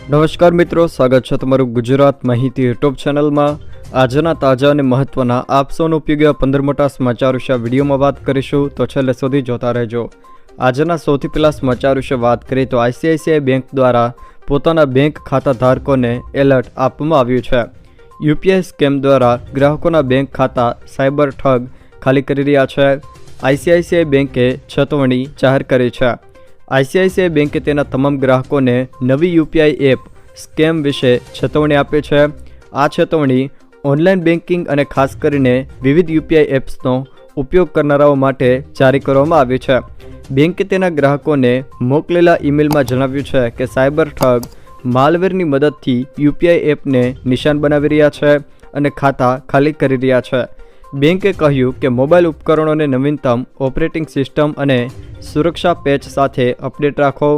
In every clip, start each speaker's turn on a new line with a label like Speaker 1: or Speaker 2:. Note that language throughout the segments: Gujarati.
Speaker 1: નમસ્કાર મિત્રો, સ્વાગત છે તમારું ગુજરાત માહિતી યુટ્યુબ ચેનલમાં। આજના તાજા અને મહત્વના આપ સૌનો ઉપયોગી 15 મોટા સમાચાર વિશે વિડીયોમાં વાત કરીશું, તો છેલ્લે સુધી જોતા રહેજો। આજના સૌથી પહેલા સમાચાર વિશે વાત કરીએ તો ICICI બેંક દ્વારા પોતાના બેંક ખાતા ધારકોને એલર્ટ આપવામાં આવ્યું છે। UPI સ્કેમ દ્વારા ગ્રાહકોના બેંક ખાતા સાયબર ઠગ ખાલી કરી રહ્યા છે। ICICI બેંકે ચેતવણી જાહેર કરી છે। ICICI બેંકે તેના તમામ ગ્રાહકોને નવી UPI એપ સ્કેમ વિશે ચેતવણી આપી છે। આ ચેતવણી ઓનલાઈન બેન્કિંગ અને ખાસ કરીને વિવિધ UPI એપ્સનો ઉપયોગ કરનારાઓ માટે જારી કરવામાં આવી છે। બેંકે તેના ગ્રાહકોને મોકલેલા ઈમેલમાં જણાવ્યું છે કે સાયબર ઠગ માલવેરની મદદથી UPI એપને નિશાન બનાવી રહ્યા છે અને ખાતા ખાલી કરી રહ્યા છે। બેંકે કહ્યું કે મોબાઈલ ઉપકરણોને નવીનતમ ઓપરેટિંગ સિસ્ટમ અને સુરક્ષા પેચ સાથે અપડેટ રાખો।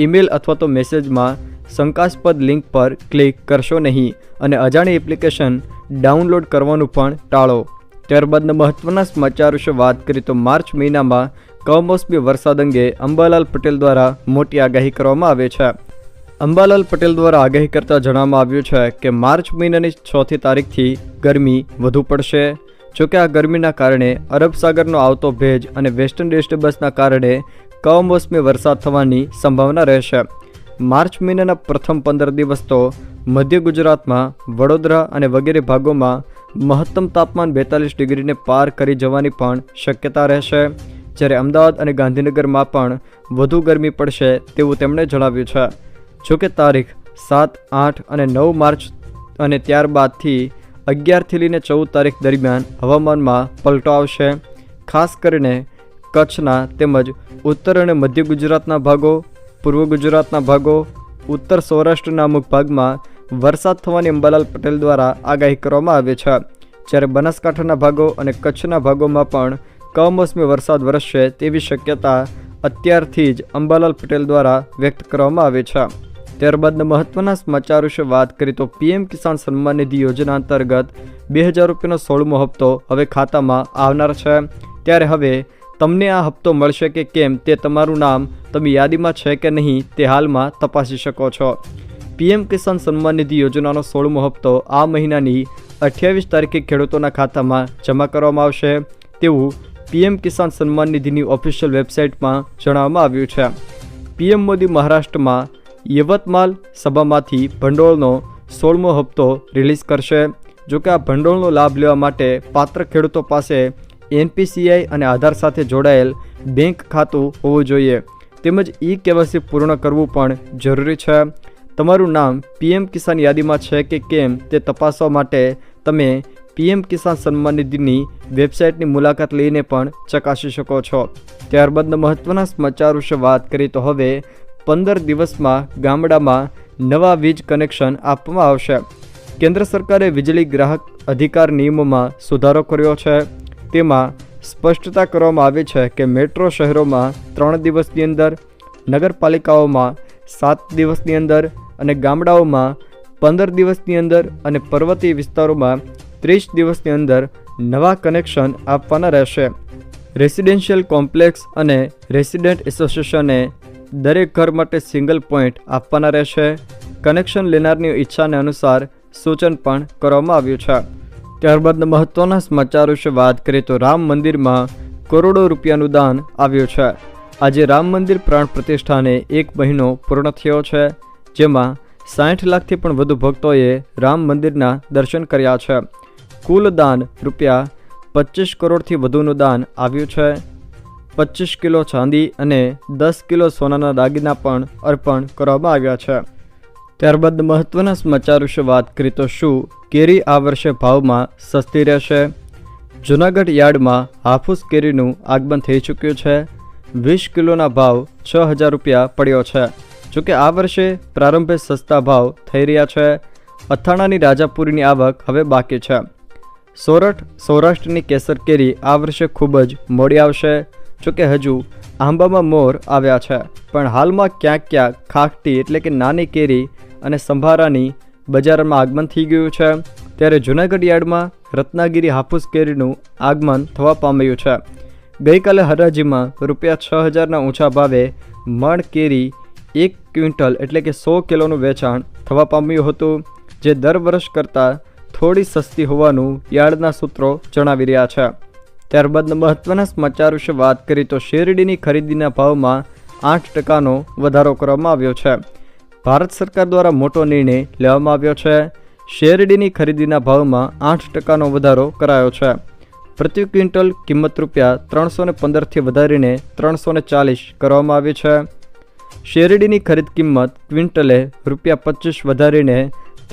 Speaker 1: ઈમેલ અથવા તો મેસેજમાં શંકાસ્પદ લિંક પર ક્લિક કરશો નહીં અને અજાણી એપ્લિકેશન ડાઉનલોડ કરવાનું પણ ટાળો। ત્યારબાદના મહત્વના સમાચાર વિશે વાત કરીએ તો માર્ચ મહિનામાં કમોસમી વરસાદ અંગે અંબાલાલ પટેલ દ્વારા મોટી આગાહી કરવામાં આવી છે। અંબાલાલ પટેલ દ્વારા આગાહી કરતા જણાવવામાં આવ્યું છે કે માર્ચ મહિનાની 6મી તારીખથી ગરમી વધુ પડશે। જોકે આ ગરમીના કારણે અરબ સાગરનો આવતો ભેજ અને વેસ્ટર્ન ડિસ્ટર્બન્સના કારણે કમોસમી વરસાદ થવાની સંભાવના રહેશે। માર્ચ મહિનાના પ્રથમ 15 દિવસ તો મધ્ય ગુજરાતમાં વડોદરા અને વગેરે ભાગોમાં મહત્તમ તાપમાન 42 ડિગ્રીને પાર કરી જવાની પણ શક્યતા રહેશે, જ્યારે અમદાવાદ અને ગાંધીનગરમાં પણ વધુ ગરમી પડશે તેવું તેમણે જણાવ્યું છે। જોકે તારીખ 7, 8 અને 9 માર્ચ અને ત્યારબાદથી 11થી લઈને 14 તારીખ દરમિયાન હવામાનમાં પલટો આવશે। ખાસ કરીને કચ્છના તેમજ ઉત્તર અને મધ્ય ગુજરાતના ભાગો, પૂર્વ ગુજરાતના ભાગો, ઉત્તર સૌરાષ્ટ્રના અમુક ભાગમાં વરસાદ થવાની અંબાલાલ પટેલ દ્વારા આગાહી કરવામાં આવી છે, જ્યારે બનાસકાંઠાના ભાગો અને કચ્છના ભાગોમાં પણ કમોસમી વરસાદ વરસશે તેવી શક્યતા અત્યારથી જ અંબાલાલ પટેલ દ્વારા વ્યક્ત કરવામાં આવી છે। ત્યારબાદના મહત્વના સમાચાર વિશે વાત કરીએ તો PM કિસાન સન્માન નિધિ યોજના અંતર્ગત 2000 રૂપિયાનો 16મો હપ્તો હવે ખાતામાં આવનાર છે। ત્યારે હવે તમને આ હપ્તો મળશે કે કેમ તે તમારું નામ તમે યાદીમાં છે કે નહીં તે હાલમાં તપાસી શકો છો। PM કિસાન સન્માન નિધિ યોજનાનો 16મો હપ્તો આ મહિનાની 28 તારીખે ખેડૂતોના ખાતામાં જમા કરવામાં આવશે તેવું PM કિસાન સન્માન નિધિની ઓફિશિયલ વેબસાઇટમાં જણાવવામાં આવ્યું છે। PM મોદી મહારાષ્ટ્રમાં યવતમાલ સભામાંથી ભંડોળનો 16મો હપ્તો રિલીઝ કરશે। જોકે આ ભંડોળનો લાભ લેવા માટે પાત્ર ખેડૂતો પાસે NPCI અને આધાર સાથે જોડાયેલ બેંક ખાતું હોવું જોઈએ, તેમજ KYC પૂર્ણ કરવું પણ જરૂરી છે। તમારું નામ PM કિસાન યાદીમાં છે કે કેમ તે તપાસવા માટે તમે PM કિસાન સન્માન નિધિની વેબસાઇટની મુલાકાત લઈને પણ ચકાસી શકો છો। ત્યારબાદના મહત્વના સમાચાર વિશે વાત કરીએ તો હવે 15 દિવસમાં ગામડામાં નવા વીજ કનેક્શન આપવામાં આવશે। કેન્દ્ર સરકારે વીજળી ગ્રાહક અધિકાર નિયમોમાં સુધારો કર્યો છે। તેમાં સ્પષ્ટતા કરવામાં આવી છે કે મેટ્રો શહેરોમાં 3 દિવસની અંદર, નગરપાલિકાઓમાં 7 દિવસની અંદર અને ગામડાઓમાં 15 દિવસની અંદર અને પર્વતીય વિસ્તારોમાં 30 દિવસની અંદર નવા કનેક્શન આપવાના રહેશે। રેસિડેન્શિયલ કોમ્પ્લેક્સ અને રેસિડેન્ટ એસોસિએશને દરેક ઘર માટે સિંગલ પોઈન્ટ આપવાના રહેશે। કનેક્શન લેનારની ઈચ્છાને અનુસાર સૂચન પણ કરવામાં આવ્યું છે। ત્યારબાદના મહત્વના સમાચાર વિશે વાત કરીએ તો રામ મંદિરમાં કરોડો રૂપિયાનું દાન આવ્યું છે। આજે રામ મંદિર પ્રાણ પ્રતિષ્ઠાને 1 મહિનો પૂર્ણ થયો છે, જેમાં 60 લાખથી પણ વધુ ભક્તોએ રામ મંદિરના દર્શન કર્યા છે। કુલ દાન રૂપિયા 25 કરોડથી વધુનું દાન આવ્યું છે। 25 કિલો ચાંદી અને 10 કિલો સોનાના દાગીના પણ અર્પણ કરવામાં આવ્યા છે। ત્યારબાદ મહત્વના સમાચાર વિશે વાત કરીએ તો શું કેરી આ વર્ષે ભાવમાં સસ્તી રહેશે? જૂનાગઢ યાર્ડમાં હાફૂસ કેરીનું આગમન થઈ ચૂક્યું છે। 20 કિલોના ભાવ 6000 રૂપિયા પડ્યો છે। જોકે આ વર્ષે પ્રારંભે સસ્તા ભાવ થઈ રહ્યા છે। અથાણાની રાજાપુરીની આવક હવે બાકી છે। સોરઠ સૌરાષ્ટ્રની કેસર કેરી આ વર્ષે ખૂબ જ મોડી આવશે। જોકે હજુ આંબામાં મોર આવ્યા છે, પણ હાલમાં ક્યાંક ક્યાંક ખાખટી એટલે કે નાની કેરી અને સંભારાની બજારમાં આગમન થઈ ગયું છે। ત્યારે જૂનાગઢ યાર્ડમાં રત્નાગીરી હાફૂસ કેરીનું આગમન થવા પામ્યું છે। ગઈકાલે હરાજીમાં રૂપિયા 6000ના ઊંચા ભાવે મણ કેરી 1 ક્વિન્ટલ એટલે કે 100 કિલોનું વેચાણ થવા પામ્યું હતું, જે દર વર્ષ કરતાં થોડી સસ્તી હોવાનું યાર્ડના સૂત્રો જણાવી રહ્યા છે. ત્યારબાદ મહત્વના સમાચાર વિશે વાત કરીએ તો શેરડીની ખરીદીના ભાવમાં 8%નો વધારો કરવામાં આવ્યો છે. ભારત સરકાર દ્વારા મોટો નિર્ણય લેવામાં આવ્યો છે. શેરડીની ખરીદીના ભાવમાં 8%નો વધારો કરાયો છે. પ્રતિ ક્વિન્ટલ કિંમત ₹315થી વધારીને 340 કરવામાં આવી છે. શેરડીની ખરીદ કિંમત ક્વિન્ટલે ₹25 વધારીને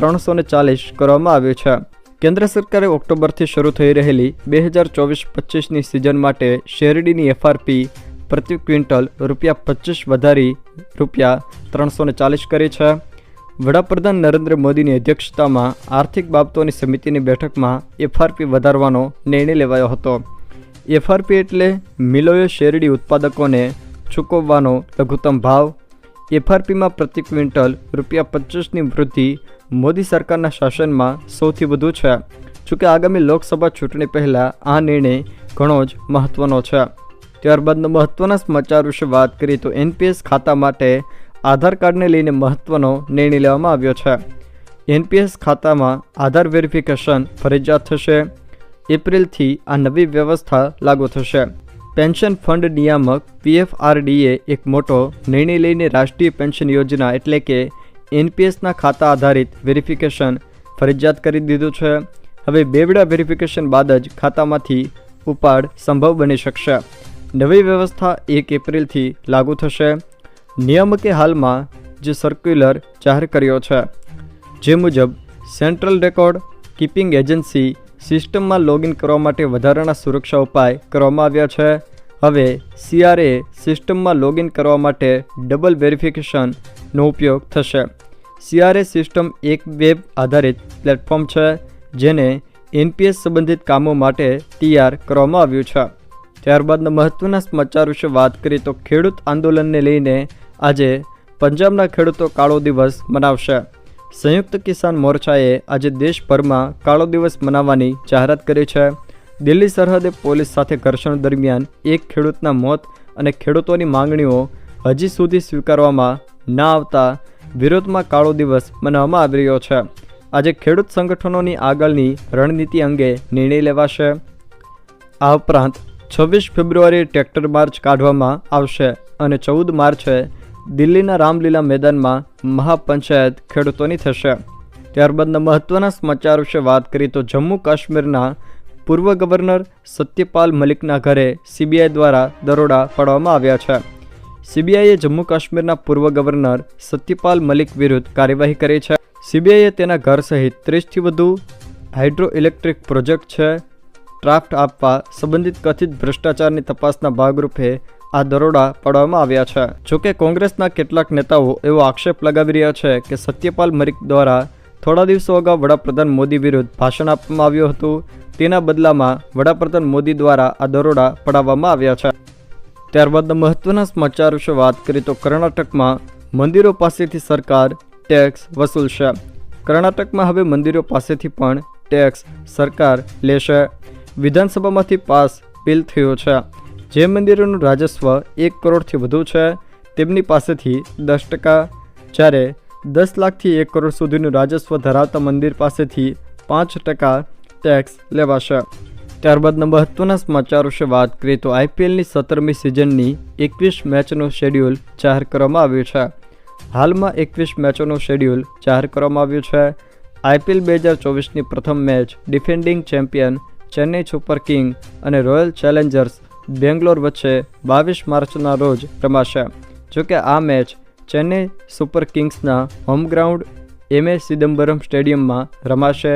Speaker 1: 340 કરવામાં આવી છે. કેન્દ્ર સરકારે ઓક્ટોબરથી શરૂ થઈ રહેલી 2024-25ની સિઝન માટે શેરડીની FRP પ્રતિ ક્વિન્ટલ ₹25 વધારી ₹340 કરી છે. વડાપ્રધાન નરેન્દ્ર મોદીની અધ્યક્ષતામાં આર્થિક બાબતોની સમિતિની બેઠકમાં FRP વધારવાનો નિર્ણય લેવાયો હતો. FRP એટલે મિલોએ શેરડી ઉત્પાદકોને ચૂકવવાનો લઘુત્તમ ભાવ. FRPમાં પ્રતિ ક્વિન્ટલ ₹25ની વૃદ્ધિ મોદી સરકારના શાસનમાં સૌથી વધુ છે. જોકે આગામી લોકસભા ચૂંટણી પહેલાં આ નિર્ણય ઘણો જ મહત્વનો છે. ત્યારબાદનો મહત્વના સમાચાર વિશે વાત કરીએ તો NPS ખાતા માટે આધાર કાર્ડને લઈને મહત્વનો નિર્ણય લેવામાં આવ્યો છે. NPS ખાતામાં આધાર વેરિફિકેશન ફરજિયાત થશે. એપ્રિલથી આ નવી વ્યવસ્થા લાગુ થશે. પેન્શન ફંડ નિયામક PFRDએ એક મોટો નિર્ણય લઈને રાષ્ટ્રીય પેન્શન યોજના એટલે કે NPSના ખાતા આધારિત વેરિફિકેશન ફરજિયાત કરી દીધું છે. હવે બેવડા વેરિફિકેશન બાદ જ ખાતામાંથી ઉપાડ સંભવ બની શકશે. નવી વ્યવસ્થા 1 એપ્રિલથી લાગુ થશે. નિયામકે હાલમાં જે સર્ક્યુલર જાહેર કર્યો છે, જે મુજબ સેન્ટ્રલ રેકોર્ડ કીપિંગ એજન્સી સિસ્ટમમાં લોગિન કરવા માટે વધારાના સુરક્ષા ઉપાય કરવામાં આવ્યા છે. હવે CRA સિસ્ટમમાં લોગિન કરવા માટે ડબલ વેરિફિકેશનનો ઉપયોગ થશે. CRA સિસ્ટમ એક વેબ આધારિત પ્લેટફોર્મ છે, જેને NPS સંબંધિત કામો માટે તૈયાર કરવામાં આવ્યું છે. ત્યારબાદના મહત્વના સમાચાર વિશે વાત કરીએ તો ખેડૂત આંદોલનને લઈને આજે પંજાબના ખેડૂતો કાળો દિવસ મનાવશે. સંયુક્ત કિસાન મોરચાએ આજે દેશભરમાં કાળો દિવસ મનાવવાની જાહેરાત કરી છે. દિલ્હી સરહદે પોલીસ સાથે ઘર્ષણ દરમિયાન એક ખેડૂતના મોત અને ખેડૂતોની માંગણીઓ હજી સુધી સ્વીકારવામાં ના આવતા વિરોધમાં કાળો દિવસ મનાવવામાં આવી રહ્યો છે. આજે ખેડૂત સંગઠનોની આગળની રણનીતિ અંગે નિર્ણય લેવાશે. આ ઉપરાંત 26 ફેબ્રુઆરીએ ટ્રેક્ટર માર્ચ કાઢવામાં આવશે અને 14 માર્ચે દિલ્હીના રામલીલા મેદાનમાં મહાપંચાયત ખેડૂતોની થશે. ત્યારબાદના મહત્વના સમાચાર વિશે વાત કરીએ તો જમ્મુ કાશ્મીરના પૂર્વ ગવર્નર સત્યપાલ મલિકના ઘરે CBI દ્વારા દરોડા પાડવામાં આવ્યા છે. CBIએ જમ્મુ કાશ્મીરના પૂર્વ ગવર્નર સત્યપાલ મલિક વિરુદ્ધ કાર્યવાહી કરી છે. CBIએ તેના ઘર સહિત 30થી વધુ હાઇડ્રો ઇલેક્ટ્રિક પ્રોજેક્ટ છે ડ્રાફ્ટ આપવા સંબંધિત કથિત ભ્રષ્ટાચારની તપાસના ભાગરૂપે આ દરોડા પાડવામાં આવ્યા છે. જોકે કોંગ્રેસના કેટલાક નેતાઓ એવો આક્ષેપ લગાવી રહ્યા છે કે સત્યપાલ મલિક દ્વારા થોડા દિવસો અગાઉ વડાપ્રધાન મોદી વિરુદ્ધ ભાષણ આપવામાં આવ્યું હતું. તેના બદલામાં વડાપ્રધાન મોદી દ્વારા આ દરોડા પડાવવામાં આવ્યા છે. ત્યારબાદના મહત્વના સમાચાર વિશે વાત કરીએ તો કર્ણાટકમાં મંદિરો પાસેથી સરકાર ટેક્સ વસૂલશે. કર્ણાટકમાં હવે મંદિરો પાસેથી પણ ટેક્સ સરકાર લેશે. વિધાનસભામાંથી પાસ બિલ થયું છે. જે મંદિરોનું રાજસ્વ 1 કરોડથી વધુ છે તેમની પાસેથી 10%, જ્યારે 10 લાખથી 1 કરોડ સુધીનું રાજસ્વ ધરાવતા મંદિર પાસેથી 5% ટેક્સ લેવાશે. ત્યારબાદના મહત્વના સમાચાર વિશે વાત કરીએ તો IPLની 17મી સિઝનની 21 મેચનું શેડ્યુલ જાહેર કરવામાં આવ્યું છે. હાલમાં 21 મેચોનું શેડ્યુલ જાહેર કરવામાં આવ્યું છે. IPL 2024ની પ્રથમ match defending champion Chennai super king અને રોયલ ચેલેન્જર્સ બેંગ્લોર વચ્ચે 22 માર્ચના રોજ રમાશે. જોકે આ મેચ ચેન્નઈ સુપર કિંગ્સના હોમ ગ્રાઉન્ડ MS ચિદમ્બરમ સ્ટેડિયમમાં રમાશે.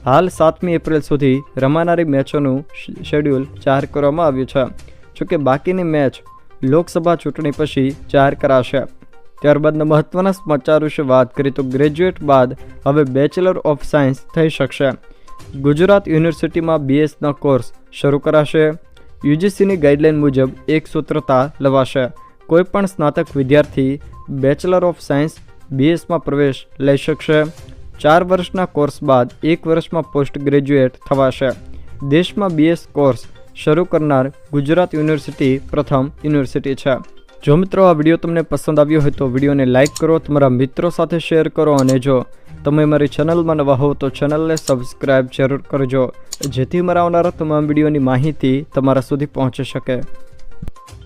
Speaker 1: હાલ 7મી એપ્રિલ સુધી રમાનારી મેચોનું શેડ્યુલ જાહેર કરવામાં આવ્યું છે. જોકે બાકીની મેચ લોકસભા ચૂંટણી પછી જાહેર કરાશે. ત્યારબાદના મહત્વના સમાચાર વિશે વાત કરીએ તો ગ્રેજ્યુએટ બાદ હવે બેચલર ઓફ સાયન્સ થઈ શકશે. ગુજરાત યુનિવર્સિટીમાં BSના કોર્સ શરૂ કરાશે. UGCની ગાઈડલાઇન મુજબ એક સૂત્રતા લવાશે. કોઈપણ સ્નાતક વિદ્યાર્થી બેચલર ઓફ સાયન્સ BSમાં પ્રવેશ લઈ શકશે. 4 વર્ષના કોર્સ બાદ 1 વર્ષમાં પોસ્ટ ગ્રેજ્યુએટ થવાશે. દેશમાં BS કોર્સ શરૂ કરનાર ગુજરાત યુનિવર્સિટી પ્રથમ યુનિવર્સિટી છે. જો મિત્રો આ વિડીયો તમને પસંદ આવ્યો હોય તો વિડીયોને લાઇક કરો, તમારા મિત્રો સાથે શેર કરો અને જો તમે મારી ચેનલમાં નવા હો તો ચેનલને સબસ્ક્રાઈબ જરૂર કરજો, જેથી મારા આવનારા તમામ વિડીયોની માહિતી તમારા સુધી પહોંચી શકે.